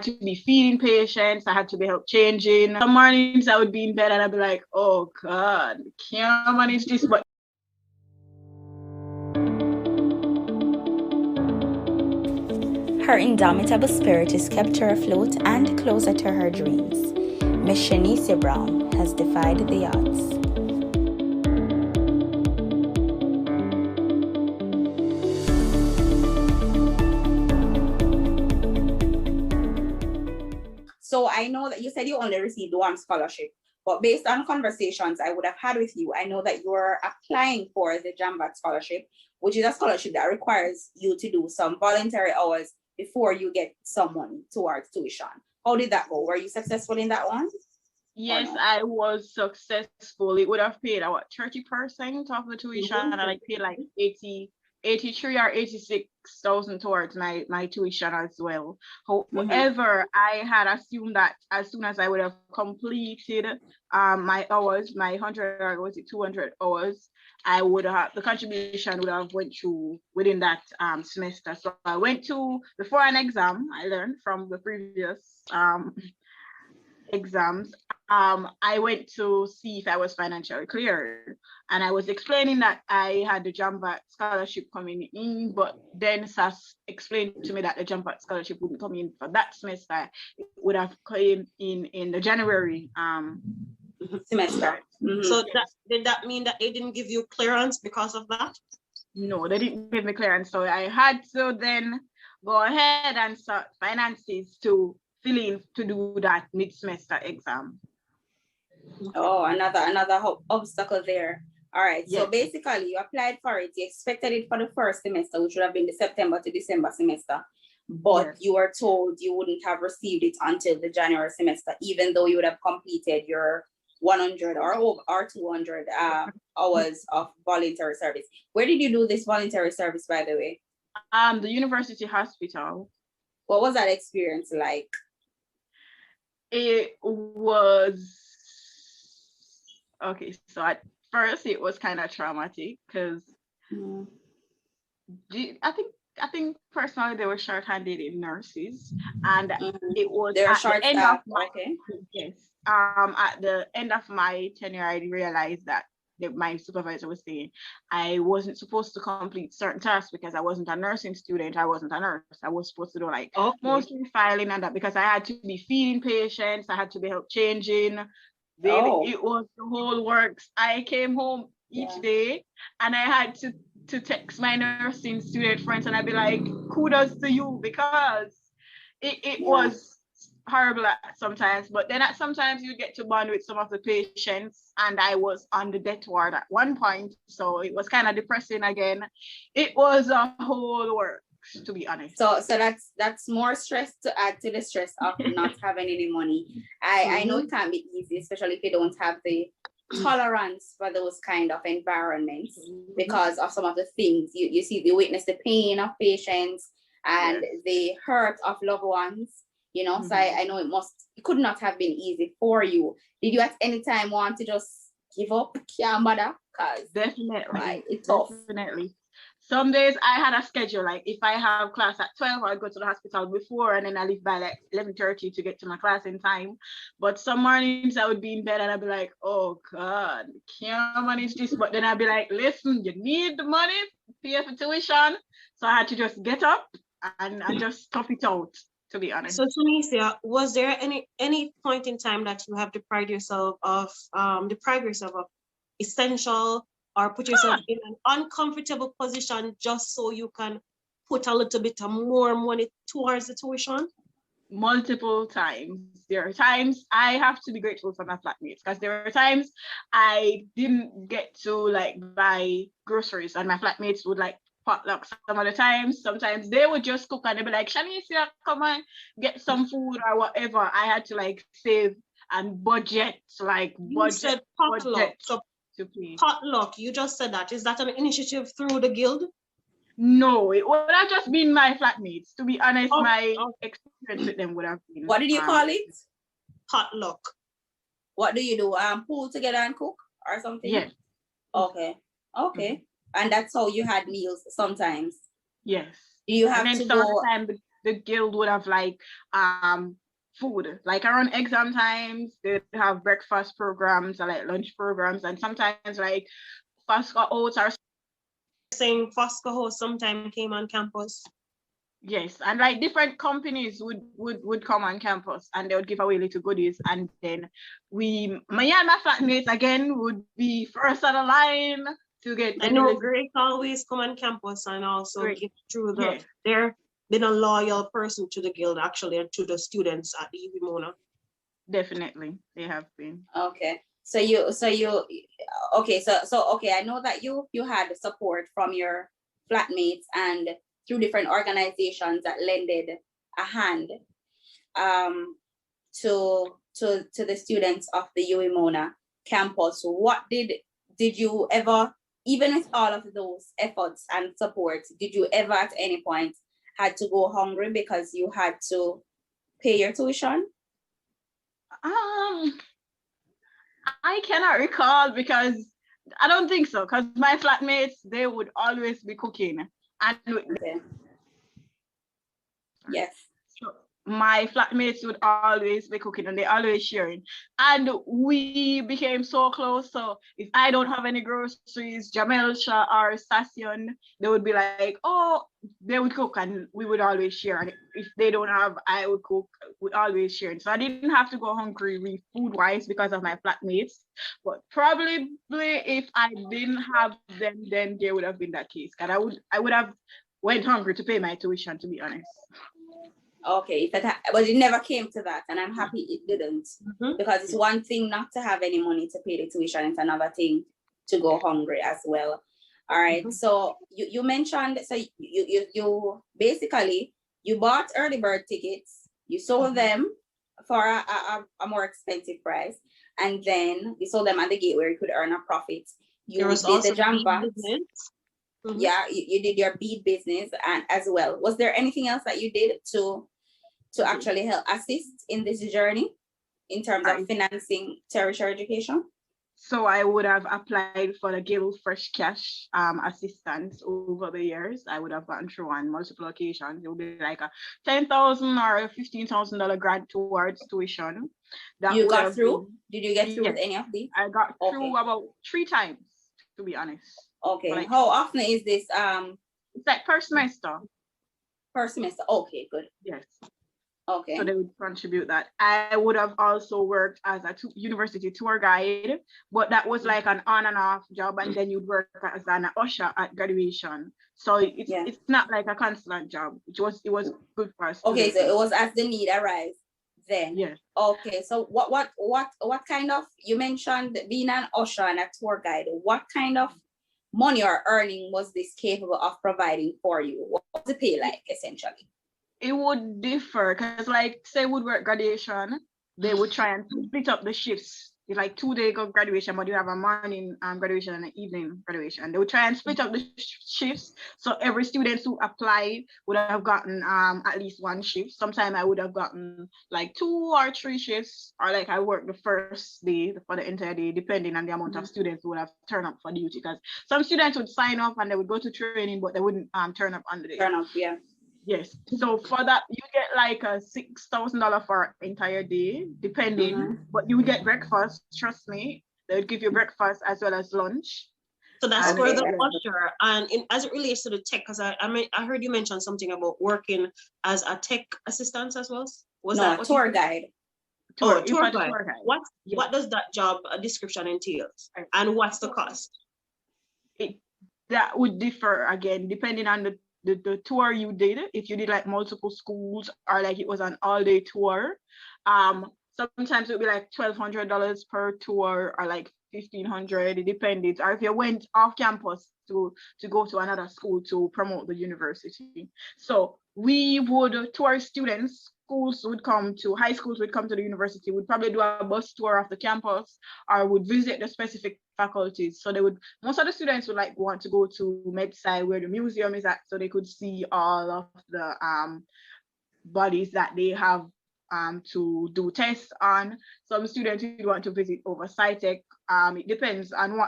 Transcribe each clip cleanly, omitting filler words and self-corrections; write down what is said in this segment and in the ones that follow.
to be feeding patients. I had to be help changing. Some mornings I would be in bed and I'd be like, oh God, can't manage this. But her indomitable spirit has kept her afloat and closer to her dreams. Miss Shanecia Brown has defied the odds. So I know that you said you only received one scholarship, but based on conversations I would have had with you, I know that you're applying for the JAMVAT scholarship, which is a scholarship that requires you to do some voluntary hours before you get some money towards tuition. How did that go? Were you successful in that one? yes, I was successful. It would have paid about 30% of the tuition, and I paid like 83 or 86,000 towards my tuition as well. However, I had assumed that as soon as I would have completed my hours, my 100 or was it 200 hours, I would have, the contribution would have went through within that semester. So I went to, before an exam, I learned from the previous exams, I went to see if I was financially cleared, and I was explaining that I had the JAMVAT scholarship coming in, but then SAS explained to me that the JAMVAT scholarship wouldn't come in for that semester. It would have come in the January semester. So did that mean that they didn't give you clearance because of that? No, they didn't give me clearance, so I had to then go ahead and start finances to fill in to do that mid-semester exam. Oh, another obstacle there. All right. Yes. So basically, you applied for it. You expected it for the first semester, which would have been the September to December semester. But you were told you wouldn't have received it until the January semester, even though you would have completed your 100 or 200 hours of voluntary service. Where did you do this voluntary service, by the way? The university hospital. What was that experience like? It was okay. So at first it was kind of traumatic because I think personally they were short-handed in nurses, and it was at the end of my at the end of my tenure, I realized that my supervisor was saying I wasn't supposed to complete certain tasks because I wasn't a nursing student. I wasn't a nurse. I was supposed to do like mostly filing and that, because I had to be feeding patients. I had to be help changing. It was the whole works. I came home each day and I had to text my nursing student friends and I'd be like, kudos to you, because it was horrible at sometimes, but then at sometimes you get to bond with some of the patients, and I was on the death ward at one point, so it was kind of depressing again. It was a whole work, to be honest. So that's more stress to add to the stress of not having any money. I know it can't be easy, especially if you don't have the tolerance for those kind of environments because of some of the things you witness the pain of patients and the hurt of loved ones. You know, so I know it could not have been easy for you. Did you at any time want to just give up? Can't bother? Definitely. It's tough. Definitely. Some days I had a schedule, like if I have class at 12, I'd go to the hospital before, and then I leave by like 11:30 to get to my class in time. But some mornings I would be in bed and I'd be like, oh God, can't manage this. But then I'd be like, listen, you need the money, pay for tuition. So I had to just get up and just tough it out, to be honest. So Shanecia, was there any point in time that you have deprived yourself of essential or put yourself in an uncomfortable position just so you can put a little bit more money towards the tuition? Multiple times. There are times I have to be grateful for my flatmates, because there are times I didn't get to like buy groceries and my flatmates would like potluck some of the times. Sometimes they would just cook and they'd be like, Shanecia, come on, get some food or whatever. I had to like save and budget, You said potluck. So potluck, you just said that. Is that an initiative through the guild? No, it would have just been my flatmates. To be honest, my experience with them would have been. What did you call it? Potluck. What do you do? Pull together and cook or something? Yes. Okay. And that's how you had meals sometimes? Yes. Do you have and then to some go? of the time the guild would have like food, like around exam times, they'd have breakfast programs or like lunch programs, and sometimes like FOSCO oats are saying FOSCO host sometime came on campus. yes, and like different companies would come on campus and they would give away little goodies, and then me and my flatmates again would be first on the line to get. I know Grace always come on campus and also give through the. Yeah. They're been a loyal person to the guild actually and to the students at the UWI. Definitely, they have been. Okay. So I know that you had support from your flatmates and through different organizations that lended a hand to the students of the UWI campus. What did you ever, even with all of those efforts and support, did you ever at any point had to go hungry because you had to pay your tuition? I cannot recall because I don't think so, because my flatmates, they would always be cooking. And okay. Yes. So my flatmates would always be cooking and they always sharing. And we became so close. So if I don't have any groceries, Jamelisha or Sassion, they would be like, oh, they would cook and we would always share. And if they don't have, I would cook, we always share. So I didn't have to go hungry food-wise because of my flatmates. But probably if I didn't have them, then there would have been that case. And I would have went hungry to pay my tuition, to be honest. Okay, but it never came to that, and I'm happy it didn't, because it's one thing not to have any money to pay the tuition, it's another thing to go hungry as well. All right, so you mentioned, so you basically, you bought early bird tickets, you sold them for a more expensive price, and then you sold them at the gate where you could earn a profit. You did the jam box. Yeah, you did your bead business and as well. Was there anything else that you did to actually help assist in this journey in terms of financing tertiary education? So I would have applied for the Guild Fresh Cash assistance over the years. I would have gotten through on multiple occasions. It would be like a $10,000 or a $15,000 grant towards tuition. That you got through? Did you get through with any of these? I got through about 3 times, to be honest. Okay. Like, how often is this? It's like per semester. Per semester. Okay, good. Yes. Okay. So they would contribute that. I would have also worked as a university tour guide, but that was like an on and off job, and then you'd work as an usher at graduation. So it's not like a constant job. It was good for us. Okay, so it was as the need arise then. Yes. Okay, so what kind of, you mentioned being an usher and a tour guide, what kind of money or earning was this capable of providing for you? What was the pay like, essentially? It would differ, because like say would work graduation, they would try and split up the shifts. It's like 2-day graduation, but you have a morning graduation and an evening graduation. They would try and split up the shifts, so every student who applied would have gotten at least 1 shift. Sometimes I would have gotten like 2 or 3 shifts, or like I worked the first day for the entire day, depending on the amount of students who would have turned up for duty. Because some students would sign up and they would go to training, but they wouldn't turn up on the day. Turn up, yeah. Yes. So for that, you get like a $6,000 for an entire day, depending. But you would get breakfast. Trust me, they would give you breakfast as well as lunch. So that's for the usher. And as it relates to the tech, because I heard you mention something about working as a tech assistant as well. Was that tour guide? Tour guide. What does that job description entails, and what's the cost? That would differ again depending on the tour you did. If you did like multiple schools, or like it was an all-day tour, sometimes it would be like $1,200 per tour, or like $1,500. It depended. Or if you went off campus to go to another school to promote the university. So we would tour students. Schools would come to, high schools would come to the university, would probably do a bus tour of the campus, or would visit the specific faculties. So most of the students would like want to go to MedSci where the museum is at, so they could see all of the bodies that they have to do tests on. Some students would want to visit over SciTech. It depends on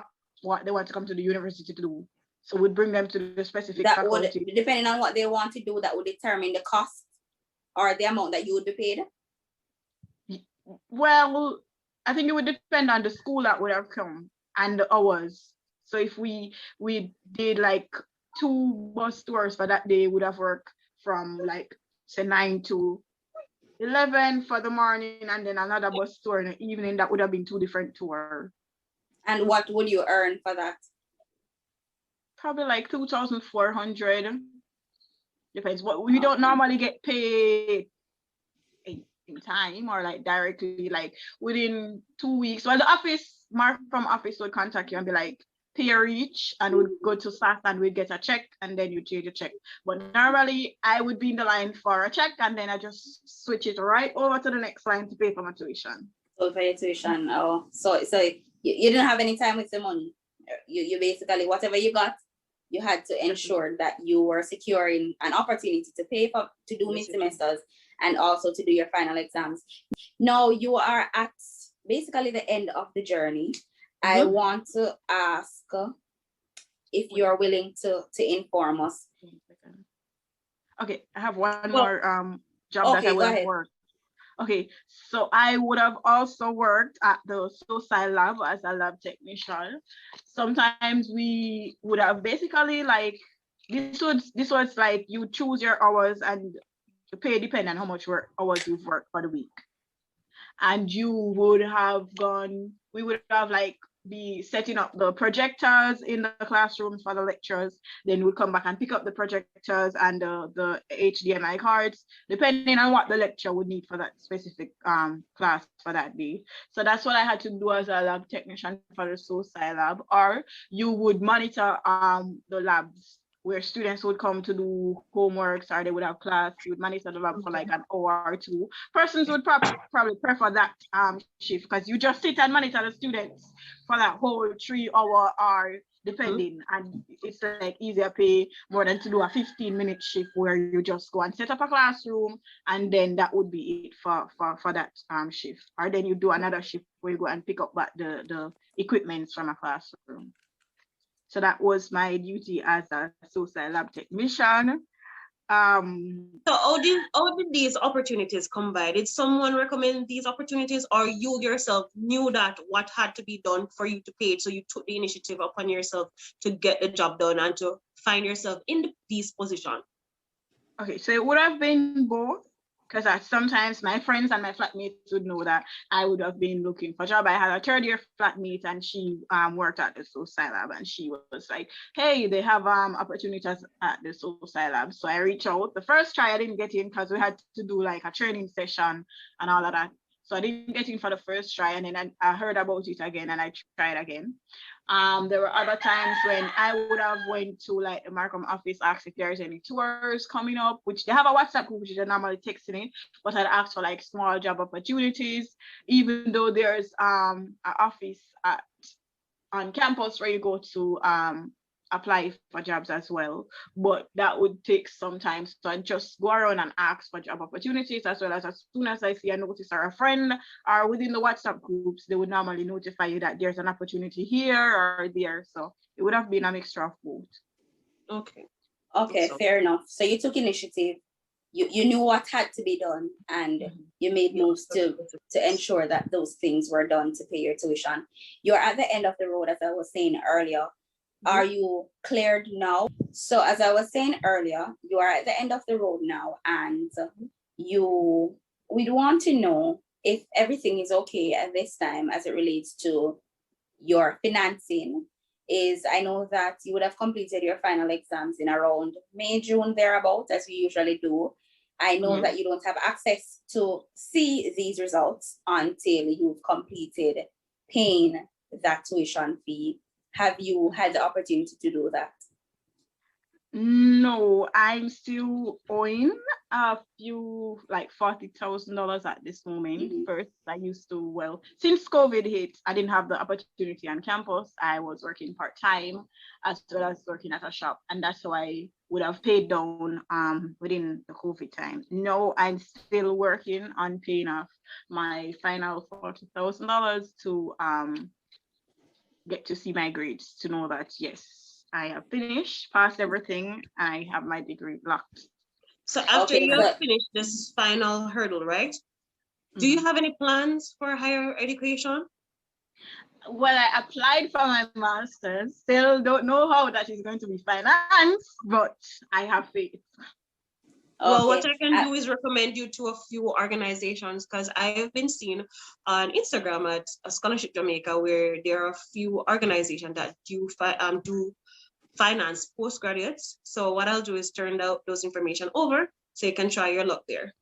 what they want to come to the university to do. So we'd bring them to the specific faculty. Depending on what they want to do, that would determine the cost. or the amount that you would be paid? Well, I think it would depend on the school that would have come and the hours. So if we did like 2 bus tours for that day, would have worked from like say 9 to 11 for the morning, and then another bus tour in the evening. That would have been 2 different tours. And what would you earn for that? Probably like 2,400. Depends. What we don't normally get paid in time or like directly, like within 2 weeks. Well, the office, from office would contact you and be like, pay a reach, and would go to staff and we'd get a check, and then you change the check. But normally I would be in the line for a check, and then I just switch it right over to the next line to pay for my tuition. So for your tuition, so you didn't have any time with the money. You basically, whatever you got, you had to ensure that you were securing an opportunity to pay to do mid-semesters and also to do your final exams. Now you are at basically the end of the journey. I want to ask if you are willing to inform us. Okay, I have one more job that I would have worked. Okay, so I would have also worked at the SOSI lab as a lab technician. Sometimes we would have basically like, this was like you choose your hours and the pay depend on how much hours you've worked for the week. And you would have we would have like be setting up the projectors in the classrooms for the lectures. Then we'll come back and pick up the projectors and the HDMI cards, depending on what the lecture would need for that specific class for that day. So that's what I had to do as a lab technician for the SOSI lab. Or you would monitor the labs where students would come to do homeworks or they would have class. You would monitor the lab for like an hour or 2. Persons would probably prefer that shift, because you just sit and monitor the students for that whole 3-hour hour, depending. And it's like easier pay more than to do a 15-minute shift where you just go and set up a classroom, and then that would be it for that shift. Or then you do another shift where you go and pick up the equipment from a classroom. So that was my duty as a SOSI lab technician. So how did these opportunities come by? Did someone recommend these opportunities, or you yourself knew that what had to be done for you to pay it, so you took the initiative upon yourself to get the job done and to find yourself in these positions? Okay, so it would have been both, because sometimes my friends and my flatmates would know that I would have been looking for a job. I had a third-year flatmate, and she worked at the SOSI lab, and she was like, hey, they have opportunities at the SOSI lab. So I reached out. The first try I didn't get in because we had to do like a training session and all of that. So I didn't get in for the first try, and then I heard about it again and I tried again. There were other times when I would have went to like the Markham office, asked if there's any tours coming up, which they have a WhatsApp group, which they're normally texting it, but I'd ask for like small job opportunities, even though there's an office on campus where you go to apply for jobs as well, but that would take some time. So I just go around and ask for job opportunities, as well as soon as I see a notice or a friend or within the WhatsApp groups, they would normally notify you that there's an opportunity here or there. So it would have been a mixture of both. Okay, fair enough. So you took initiative, you knew what had to be done, and you made moves to ensure that those things were done to pay your tuition. You're at the end of the road, as I was saying earlier. Are you cleared now? So as I was saying earlier, you are at the end of the road now, and we'd want to know if everything is okay at this time as it relates to your financing. I know that you would have completed your final exams in around May, June, thereabout, as we usually do. I know that you don't have access to see these results until you've completed paying that tuition fee. Have you had the opportunity to do that? No, I'm still owing a few, like $40,000 at this moment. First, I used to, well, since COVID hit, I didn't have the opportunity on campus. I was working part-time as well as working at a shop, and that's how I would have paid down within the COVID time. No, I'm still working on paying off my final $40,000 to get to see my grades, to know that yes, I have finished, passed everything, I have my degree blocked. So after you have finished this final hurdle, right? Do you have any plans for higher education? Well, I applied for my master's. Still don't know how that is going to be financed, but I have faith. Well, what I can do is recommend you to a few organizations, because I have been seeing on Instagram at Scholarship Jamaica where there are a few organizations that do finance postgraduates. So what I'll do is turn out those information over so you can try your luck there.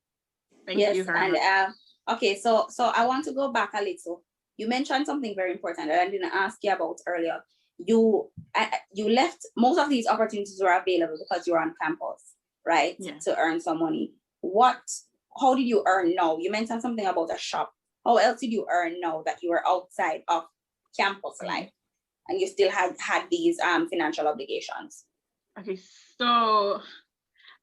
Thank you very much. Okay, so I want to go back a little. You mentioned something very important that I didn't ask you about earlier. You left, most of these opportunities were available because you were on campus, right? Yeah. To earn some money. How did you earn now? You mentioned something about a shop. How else did you earn now that you were outside of campus life and you still had these financial obligations? Okay, so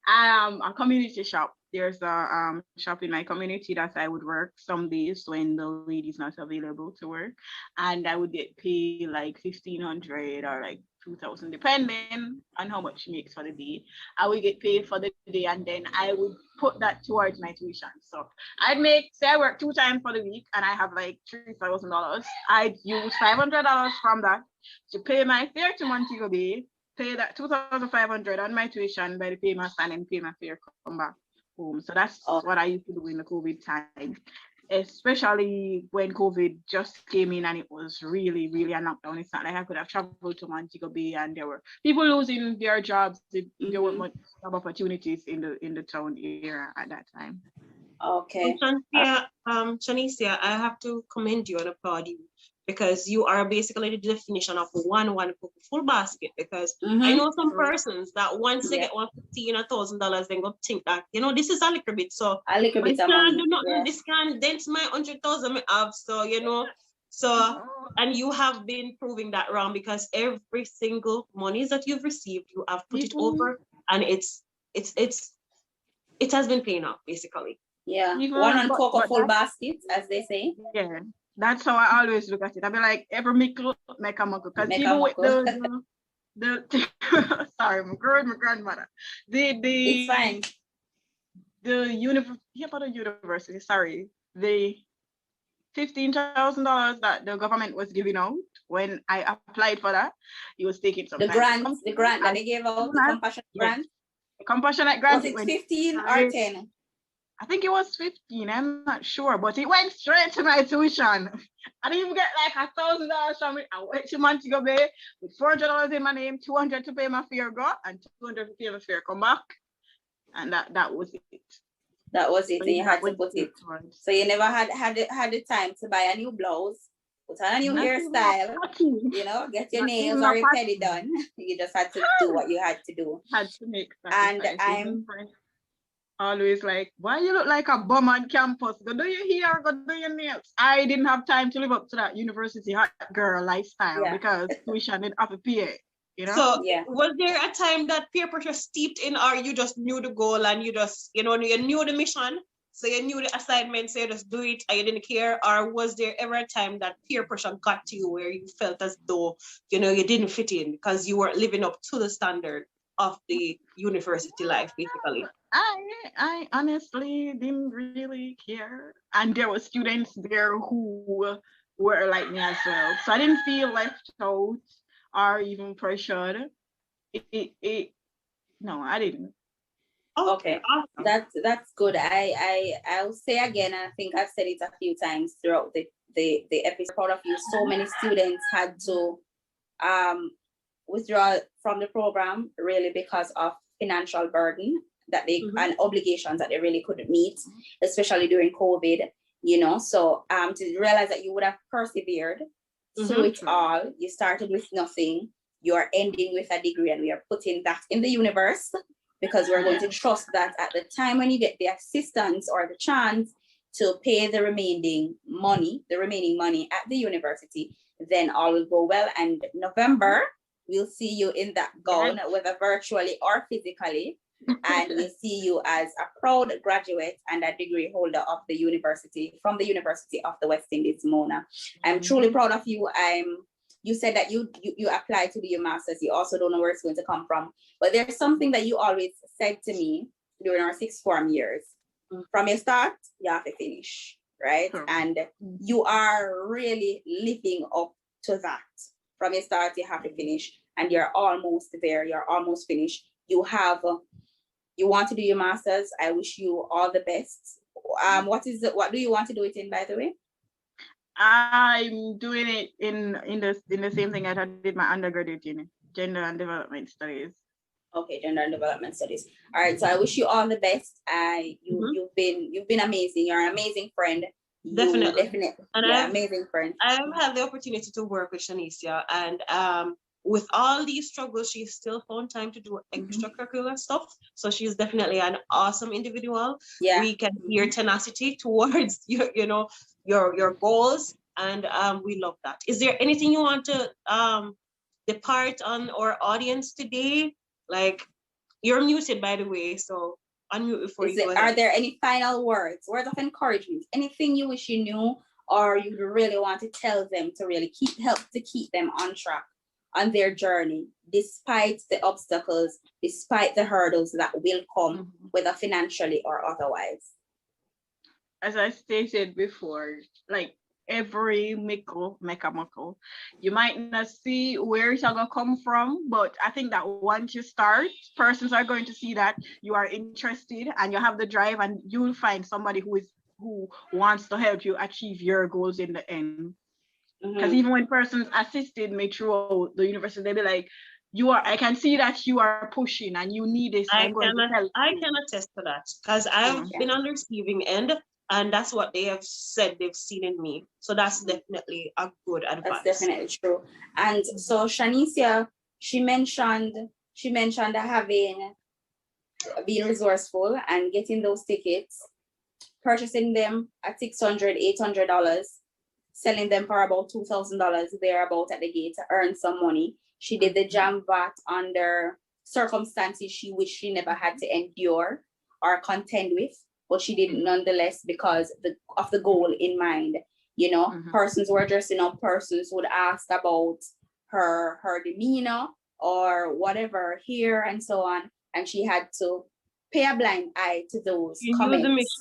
a community shop. There's a shop in my community that I would work some days when the lady's not available to work, and I would get paid like 1,500 or like 2,000 depending on how much she makes for the day. I would get paid for the day, and then I would put that towards my tuition. So I'd say I work 2 times for the week and I have like $3,000. I'd use $500 from that to pay my fare to Montego Bay, pay that 2,500 on my tuition by the payment and then pay my fare, come back home. So that's what I used to do in the COVID time, especially when COVID just came in and it was really, really a knockdown. It's not like I could have traveled to Montego Bay and there were people losing their jobs. There weren't much job opportunities in the town area at that time. Okay. Shanecia, I have to commend you and applaud you, because you are basically the definition of one cook full basket. Because I know some persons that once they get $1,500 then go think that, this is a little bit. So a little bit of money. This can dent my 100,000 I have. So, and you have been proving that wrong, because every single money that you've received, you have put it over, and it has been paying off basically. Yeah, one cook full basket, as they say. Yeah. That's how I always look at it. I be like, every mickle make a muckle. Because even with the sorry, my grandmother. It's fine. The university, sorry. The $15,000 that the government was giving out when I applied for that, it was taking some time. The grant that they gave out, the compassionate grant. The compassionate grant. Was it 15 or 10? I think it was 15, I'm not sure, but it went straight to my tuition. I didn't even get like $1,000 from it. I went to Montego Bay with $400 in my name, $200 to pay my fare go, and $200 to pay my fare come back. And that was it. That was it, and you had to put it. So you never had the time to buy a new blouse, put on a new hairstyle, get your nails or your pedi done. You just had to do what you had to do. Had to make sacrifices. And I'm always like, why you look like a bum on campus? Go do your hair, go do your nails. I didn't have time to live up to that university hot girl lifestyle because tuition didn't have a PA, So was there a time that peer pressure steeped in, or you just knew the goal and you just, you knew the mission, so you knew the assignment, so you just do it and you didn't care? Or was there ever a time that peer pressure got to you where you felt as though, you didn't fit in because you weren't living up to the standard of the university life, basically? I honestly didn't really care, and there were students there who were like me as well, so I didn't feel left out or even pressured. No, I didn't. Okay, awesome. That's good. I'll say again, and I think I've said it a few times throughout the episode. Proud of you. So many students had to withdraw from the program really because of financial burden that they and obligations that they really couldn't meet, especially during COVID. So to realize that you would have persevered through it all. You started with nothing, you are ending with a degree, and we are putting that in the universe because we're going to trust that at the time when you get the assistance or the chance to pay the remaining money at the university, then all will go well. And November, we'll see you in that gown, whether virtually or physically. And we'll see you as a proud graduate and a degree holder of the university, from the University of the West Indies, Mona. I'm truly proud of you. You said that you applied to do your master's. You also don't know where it's going to come from. But there's something that you always said to me during our sixth form years. From your start, you have to finish, right? And you are really living up to that. From your start, you have to finish, and you're almost there. You're almost finished. You want to do your master's. I wish you all the best. What do you want to do it in, by the way? I'm doing it in the same thing I did my undergraduate in, gender and development studies. Okay, gender and development studies. All right, so I wish you all the best. You've been amazing. You're an amazing friend. Definitely. And amazing friend. I have had the opportunity to work with Shanecia, and with all these struggles, she's still found time to do extracurricular stuff. So she's definitely an awesome individual. Yeah. We can see your tenacity towards your goals, and we love that. Is there anything you want to depart on our audience today? Like, you're muted, by the way, so unmute before you go ahead. Are there any final words of encouragement? Anything you wish you knew, or you really want to tell them to really help to keep them on track on their journey, despite the obstacles, despite the hurdles that will come, whether financially or otherwise? As I stated before, like every meko, you might not see where it's gonna come from, but I think that once you start, persons are going to see that you are interested and you have the drive, and you'll find somebody who wants to help you achieve your goals in the end. Because even when persons assisted me through the university, they'll be like, I can see that you are pushing and you need this. I can attest to that, because I've been on the receiving end, and that's what they have said they've seen in me. So that's definitely a good advice. That's definitely true. And so Shanecia, she mentioned that being resourceful and getting those tickets, purchasing them at $600, $800, selling them for about $2,000 thereabout at the gate to earn some money. She did the JAMVAT under circumstances she wished she never had to endure or contend with, but she did it nonetheless because of the goal in mind. Persons were dressing up, persons would ask about her demeanor or whatever here and so on, and she had to pay a blind eye to those comments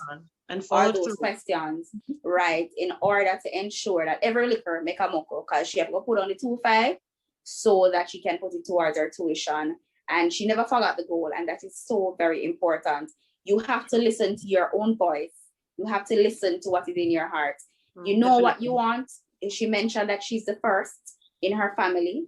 and follow those questions, right, in order to ensure that every liquor make a moko, because she have to put on the 2.5 so that she can put it towards her tuition. And she never forgot the goal, and that is so very important. You have to listen to your own voice. You have to listen to what is in your heart. You know what you want. She mentioned that she's the first in her family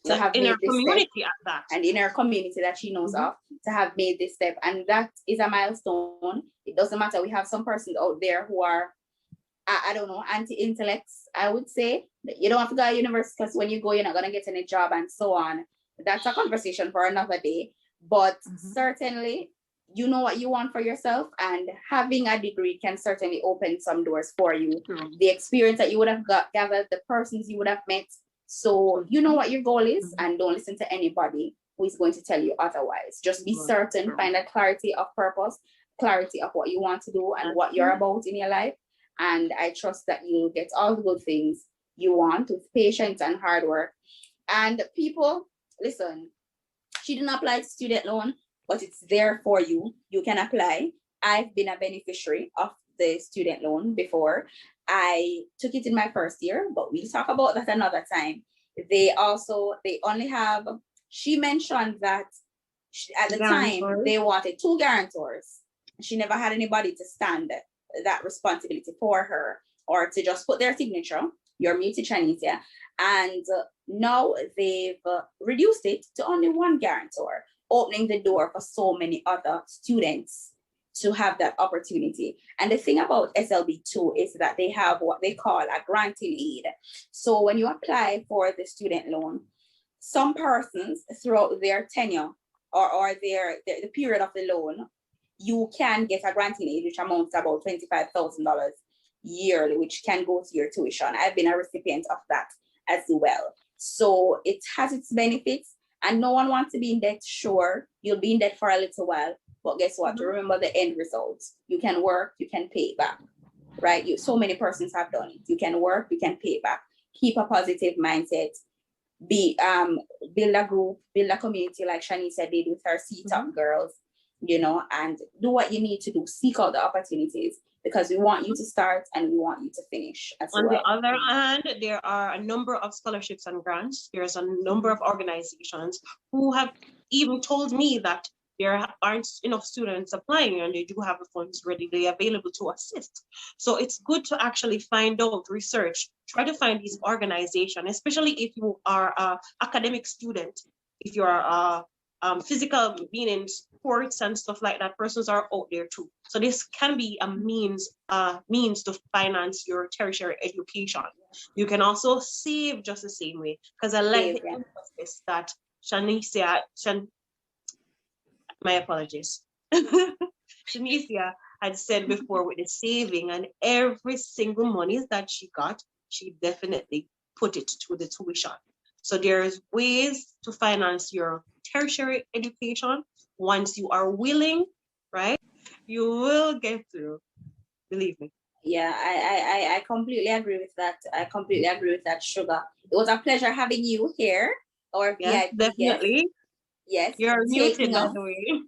to have in made her this community step, at that, and in her community that she knows of, to have made this step, and that is a milestone. It doesn't matter. We have some persons out there who are, I don't know, anti-intellects, I would say. You don't have to go to university because when you go, you're not going to get any job and so on. That's a conversation for another day. But certainly, you know what you want for yourself, and having a degree can certainly open some doors for you. The experience that you would have gathered, the persons you would have met. So you know what your goal is, and don't listen to anybody who is going to tell you otherwise. Just be certain, find a clarity of purpose, clarity of what you want to do and what you're about in your life. And I trust that you'll get all the good things you want with patience and hard work. And people, listen, she didn't apply to student loan, but it's there for you. You can apply. I've been a beneficiary of the student loan before. I took it in my first year, but we'll talk about that another time. They only have, she mentioned that at the time they wanted 2 guarantors. She never had anybody to stand that responsibility for her, or to just put their signature. You're muted, Shanecia. And now they've reduced it to only 1 guarantor, opening the door for so many other students to have that opportunity. And the thing about SLB2 is that they have what they call a granting aid. So when you apply for the student loan, some persons throughout their tenure or the period of the loan, you can get a granting aid, which amounts to about $25,000 yearly, which can go to your tuition. I've been a recipient of that as well. So it has its benefits, and no one wants to be in debt. Sure, you'll be in debt for a little while, but guess what? Remember the end result. You can work, you can pay it back, right? So many persons have done it. You can work, you can pay it back. Keep a positive mindset. Build a group, build a community like Shanecia did with her C-Top girls. you know, and do what you need to do. Seek out the opportunities, because we want you to start and we want you to finish as well. On the other hand, there are a number of scholarships and grants. There's a number of organizations who have even told me that there aren't enough students applying and they do have the funds readily available to assist. So it's good to actually find out, research, try to find these organizations, especially if you are an academic student, if you are physical, meaning sports and stuff like that, persons are out there too. So this can be a means to finance your tertiary education. You can also save just the same way, because I like the emphasis that Shanecia, my apologies, Shanecia had said before with the saving, and every single money that she got, she definitely put it to the tuition. So there's ways to finance your tertiary education. Once you are willing, right, you will get through, believe me. Yeah, I completely agree with that. I completely agree with that, Sugar. It was a pleasure having you here. Or yes, VIP definitely. Guest. Yes, you're muted, by the way.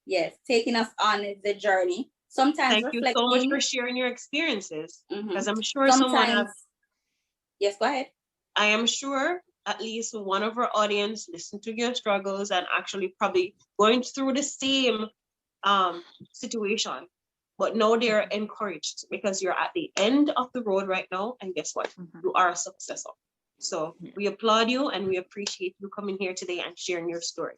Yes, taking us on the journey. Sometimes thank you so much for sharing your experiences, because I'm sure Yes, go ahead. I am sure at least one of our audience listened to your struggles and actually probably going through the same situation, but now they're encouraged because you're at the end of the road right now, and guess what? You are a successor. So we applaud you and we appreciate you coming here today and sharing your story.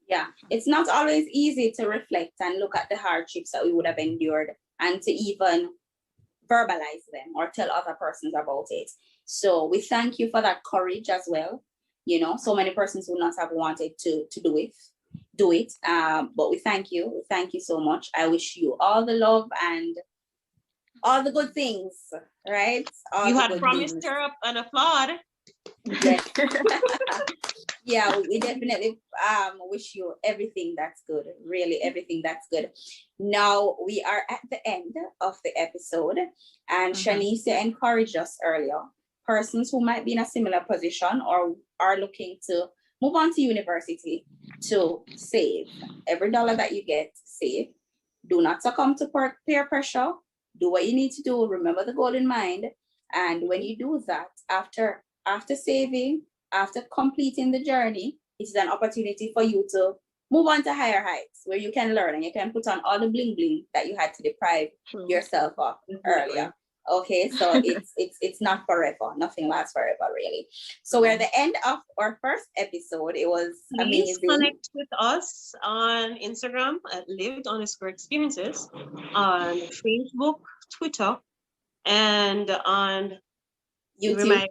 Yeah, it's not always easy to reflect and look at the hardships that we would have endured and to even verbalize them or tell other persons about it. So we thank you for that courage as well. You know, so many persons would not have wanted to do it. But we thank you. We thank you so much. I wish you all the love and all the good things, right? All you had promised her up an applaud. Yes. Yeah, we definitely wish you everything that's good, really everything that's good. Now we are at the end of the episode, and Shanecia encouraged us earlier, persons who might be in a similar position or are looking to move on to university, to save. Every dollar that you get, save. Do not succumb to peer pressure. Do what you need to do. Remember the goal in mind. And when you do that, after saving, after completing the journey, it's an opportunity for you to move on to higher heights where you can learn and you can put on all the bling bling that you had to deprive yourself of earlier. Okay, so it's not forever. Nothing lasts forever, really. So we're at the end of our first episode. It was amazing. Please connect with us on Instagram at lived_experiences, on Facebook, Twitter, and on YouTube.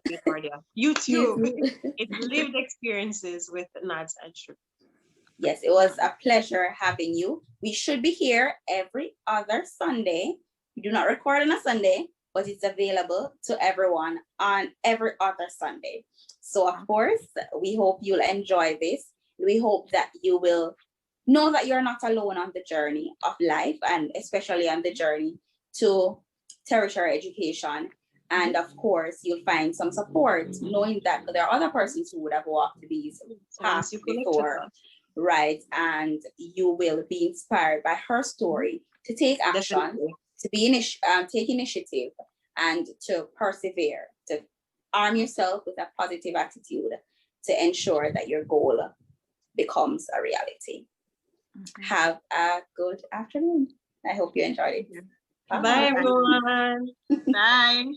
YouTube. It's Lived Experiences with Nadz Shuga. Yes, it was a pleasure having you. We should be here every other Sunday. We do not record on a Sunday, but it's available to everyone on every other Sunday. So of course, we hope you'll enjoy this. We hope that you will know that you're not alone on the journey of life, and especially on the journey to tertiary education. And of course, you'll find some support, knowing that there are other persons who would have walked these paths before, right? And you will be inspired by her story to take action, definitely, to take initiative, and to persevere, to arm yourself with a positive attitude to ensure that your goal becomes a reality. Have a good afternoon. I hope you enjoyed it. Bye everyone. Bye.